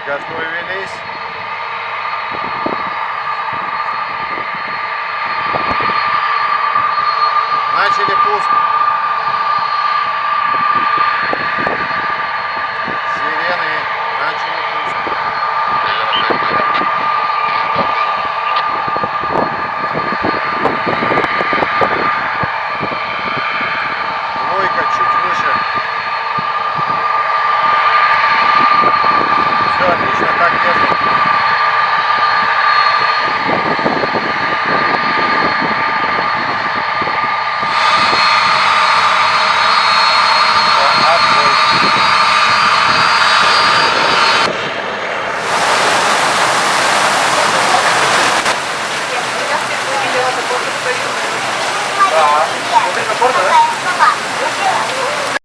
Приготовились. Начали пуск. Сирены. Начали пуск. Двойка чуть выше. Все отлично, так держим. Да.